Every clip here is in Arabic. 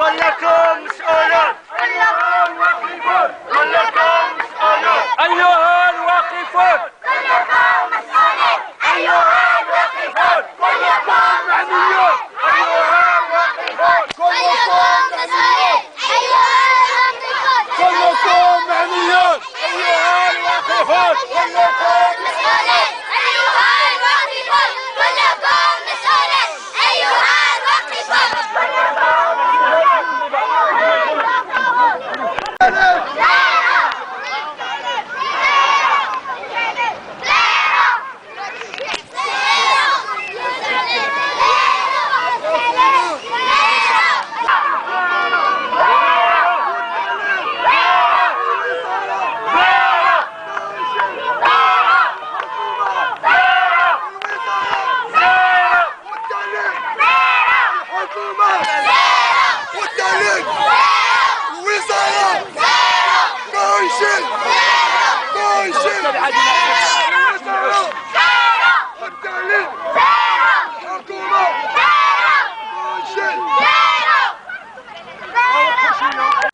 كلكم مسؤولون، كلكم واقفون، كلكم مسؤولون أيها الواقفون، كلكم مسؤولين أيها الواقفون، كلكم معنيون أيها الواقفون، كلكم مسؤولين أيها الواقفون، كلكم معنيون أيها الواقفون، كلكم مسؤولين أيها الواقفون، كلكم مسؤولين أيها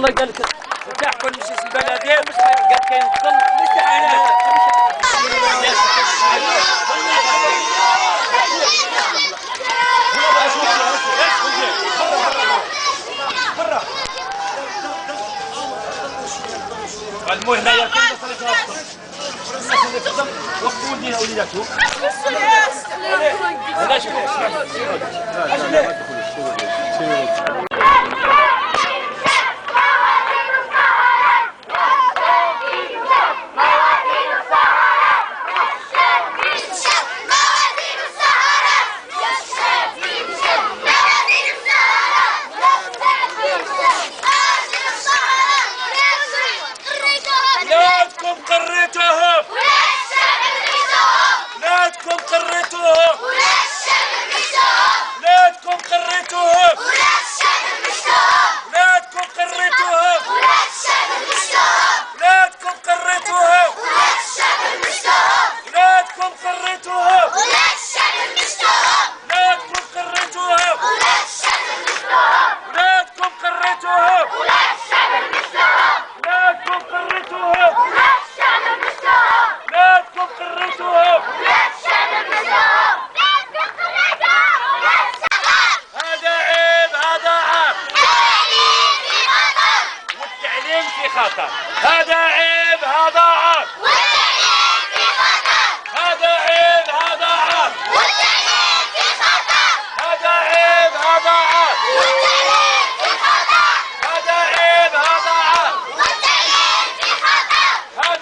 الله قال لك تحكم المجلس البلدي قال كاين الظل مستحيل المهم هنايا كاين وقفوا لينا وليداتهم علاش هذا عيب هذا عار والتعليم في خطر هذا عيب هذا عار والتعليم في خطر هذا عيب هذا عار والتعليم في خطر هذا عيب هذا عار والتعليم في خطر هذا عيب هذا عار والتعليم في خطر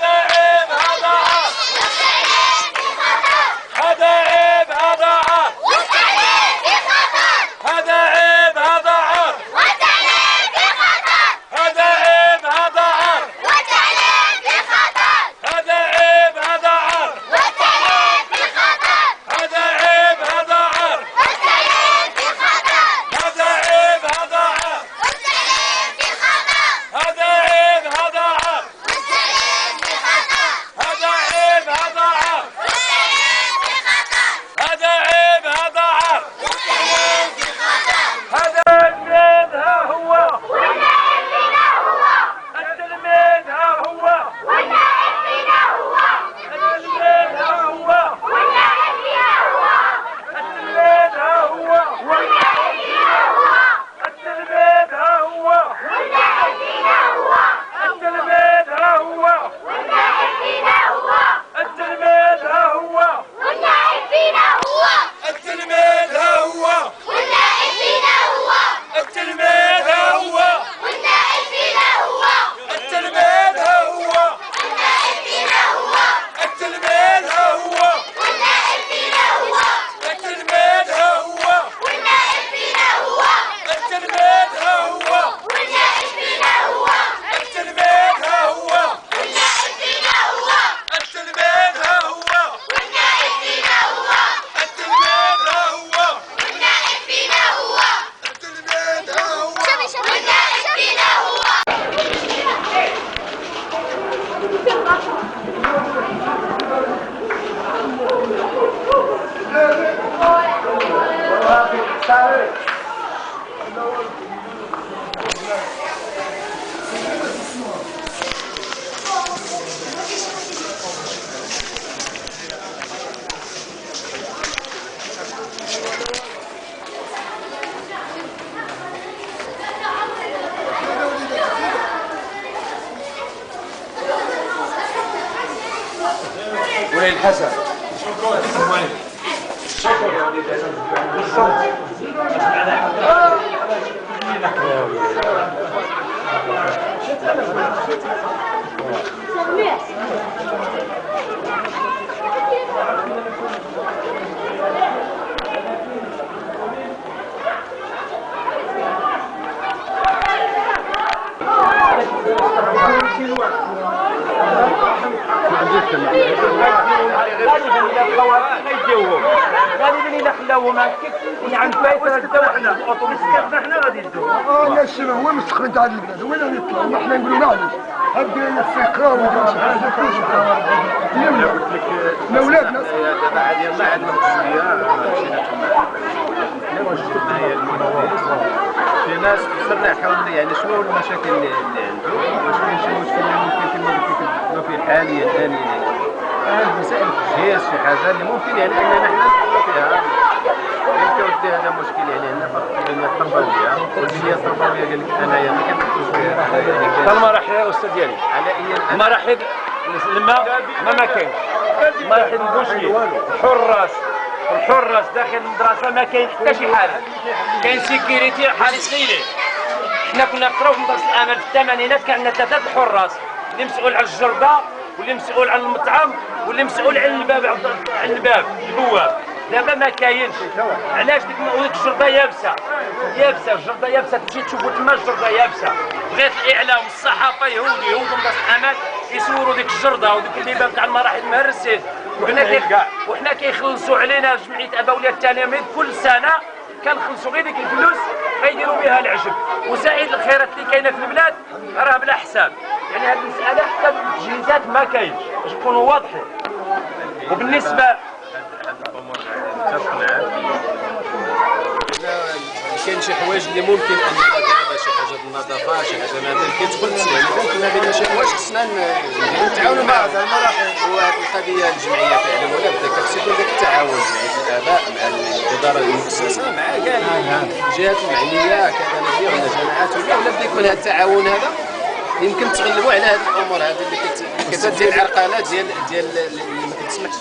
هذا عيب هذا عار والتعليم في خطر هذا عيب هذا عار والتعليم في خطر هذا عيب هذا عار والتعليم في خطر هذا عيب هذا عار والتعليم في خطر هذا عيب هذا عار والتعليم في خطر هذا عيب هذا عار والتعليم في خطر هذا عيب هذا عار والتعليم في خطر هذا عيب هذا عار والتعليم في خطر هذا عيب هذا عار والتعليم في خطر هذا التلميذ ها هو والنائب فينا هو التلميذ ها هو والنائب فينا هو التلميذ ها هو والنائب فينا هو التلميذ ها هو والنائب فينا هو التلميذ ها هو والنائب فينا هو التلميذ ها هو والنائب فينا هو التلميذ ها هو والنائب فينا هو التلميذ ها هو والنائب فينا هو التلميذ ها هو والنائب فينا هو التلميذ ها هو والنائب فينا هو التلميذ ها هو والنائب فينا هو التلميذ ها هو والنائب فينا هو التلميذ ها هو والنائب فينا هو التلميذ ها هو والنائب فينا هو التلميذ ها هو والنائب فينا هو التلميذ ها هو والنائب فينا هو التلميذ ها هو والنائب فينا هو حسن. غالبا الا خلاوهم هكاك يعني فايته نداو حنا الاوتوبيس كيفنا حنا غادي ندوو. لا الشباب هو المستقبل تاع البلاد، هو اللي يطلع، وحنا نقولوا معليش هبدا الثقه ولا شي حاجه كلش ديالنا ولادنا. دابا حاليا ما عندنا مسؤوليه في ناس صرنا نحاول يعني شنو المشاكل اللي عنده، واش كاين شي مشكل اللي ممكن كما في حاليا الان مسائل التجهيز شي حاجه اللي ممكن يعني اننا حنا نحلوا فيها. كودي هذا مشكل يعني عندنا فقط البنيه التربويه، والبنيه التربويه قال لك انايا ما كنحكمش فيها يعني المراحل يا استاذ ديالي على اي المراحل الماء ما كاينش، المراحل البوشي الحراس داخل المدرسه ما كاين حتى شي حاجه، كاين سيكيوريتي حارس ليلي. حنا كنا نقراو في مدرسه الامل في الثمانينات كان عندنا 3 حراس، اللي مسؤول على الجرده واللي مسؤول على المطعم واللي مسؤول على الباب البواب. دابا ما كاينش، علاش ديك الجرده يابسه الجرده يابسه، تمشي تشوفوا تما الجرده يابسه. بغيت الاعلام والصحافه يهودوا مدرسه الامل يصوروا ديك الجرده وديك البيبان تاع المراحل المهرسين، وحنا كيخلصوا علينا جمعيه اباولياء التلاميذ كل سنه كنخلصوا غير ديك الفلوس غيديروا بها العجب، وزائد الخيرات اللي كاينه في البلاد راه بلا حساب. يعني هذه المساله حتى التجهيزات ما كاينش باش نكونوا واضحين. وبالنسبه كاين شي حوايج اللي ممكن ان دابا شي حاجه النظافه شي حاجه مثلا كيدخل يعني كنا بين شي حوايج خصنا نتعاونوا مع المراحل. وهذه القضيه الجمعيه فعلا ولا بدا خص يكون ذاك التعاون مع الاباء مع الاداره المؤسسه مع كاع الجهات المعنيه كذلك ولا جماعات ولا بدا يكون هذا التعاون هذا يمكن تغلبوا على هذه الامور هذه اللي كتدير العرقلات ديال اللي ما كتسمحش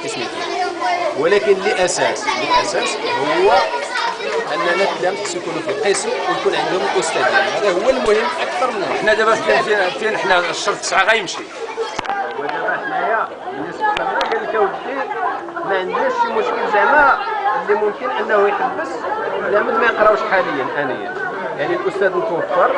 كسميتو. ولكن الاساس هو اننا التلاميذ خصو يكونوا في القسم ويكون عندهم الاستاذ، هذا هو المهم اكثر من حنا دابا فين حنا الشرط 9 غيمشي. ودابا حنايا بالنسبه لنا قال لك اودي ما عندناش شي مشكل زعما اللي ممكن انه يحبس التلاميذ ما يقراوش حاليا انيا، يعني الاستاذ متوفر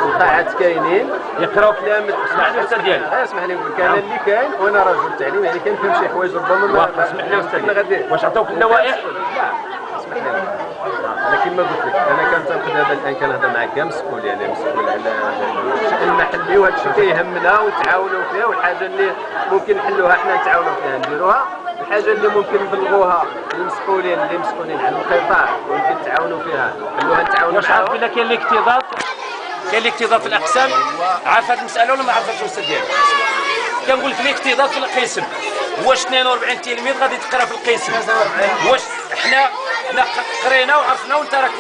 القاعات كاينين يقراو التلاميذ. اسمح لي استاذ ديالي، اسمح لي نقول لك انا اللي كاين وانا رجل تعليم يعني كنفهم شي حوايج ربما ما اسمح لي استاذ ديالي، واش عطاوك اللوائح؟ لا اسمح لي انا كما قلت لك انا كنتنقد دابا الان كنهضر معك كاع مسؤول يعني مسؤول على الشان المحلي، وهذا الشيء كيهمنا ونتعاونوا فيه، والحاجه اللي ممكن نحلوها حنا نتعاونوا فيها نديروها، الحاجه اللي ممكن نبلغوها للمسؤولين اللي مسؤولين على القطاع ويمكن نتعاونوا فيها نحلوها نتعاونوا واش عارف بلا كاين الاكتظاظ في الاقسام؟ عارف هذه المساله ولا ما عرفتش الاستاذ ديالي؟ كنقول لك الاكتظاظ في القسم، واش 42 تلميذ غادي تقرا في القسم؟ واش حنا قرينا وعرفنا وانت راك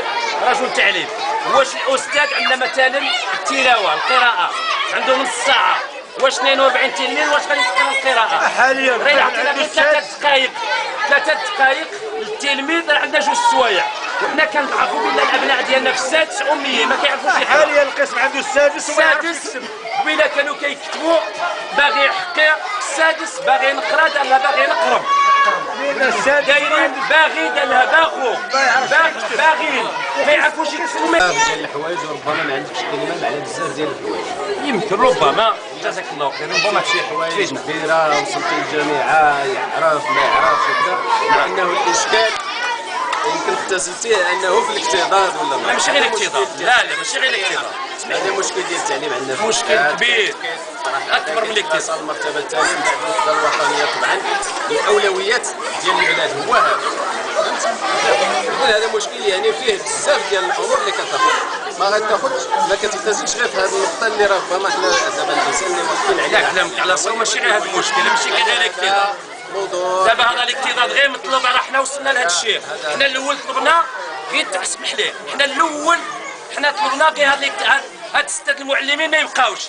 رجل تعليم، واش الاستاذ عندنا مثلا التلاوه القراءه عنده نص ساعه، واش 42 تلميذ واش غادي تقرا القراءه؟ حاليا غير عطينا غير 3 دقائق للتلميذ، راه عندنا 2 سوايع، وحنا كنضعفوا بان الابناء ديالنا في السادس اميين ما كيعرفوش يقراو. حاليا القسم عنده السادس قبيله كانوا كيكتبوا باغي يحقق السادس باغي نقرا دار لها باغي نقرب، دايرين باغي دار لها باغو باغيين ما يعرفوش يكتبوا ديال الحوايج، وربما ما عندكش كلمه على بزاف ديال الحوايج يمكن ربما جزاك الله خير ربما شي حوايج كبيره وصلت للجامعه يعرف ما يعرفش وكذا، لانه الاشكال يمكن اختزلتيه انه في الاكتظاظ ولا ماشي غير الاكتظاظ، لا ماشي غير الاكتظاظ، هذا مشكل ديال التعليم عندنا مشكل كبير اكبر من الاكتظاظ. المرتبه الثانيه من بعد الوحده الوطنيه طبعا الاولويات ديال البلاد هو هذا، يكون هذا مشكل يعني فيه بزاف ديال الامور اللي كتاخذ ما غتاخذش ما كتلتزمش غير في هذه النقطه اللي ربما حنا دابا الانسان اللي مشكل عليها كلامك على صوم ماشي غير هذا المشكل، ماشي غير الاكتظاظ. دابا هذا الاكتظاظ غير مطلوب، راه حنا وصلنا لهذا الشيء، حنا الاول طلبنا غير تسمح ليه، حنا الاول حنا طلبنا غير هاد الستة المعلمين ما يبقاوش.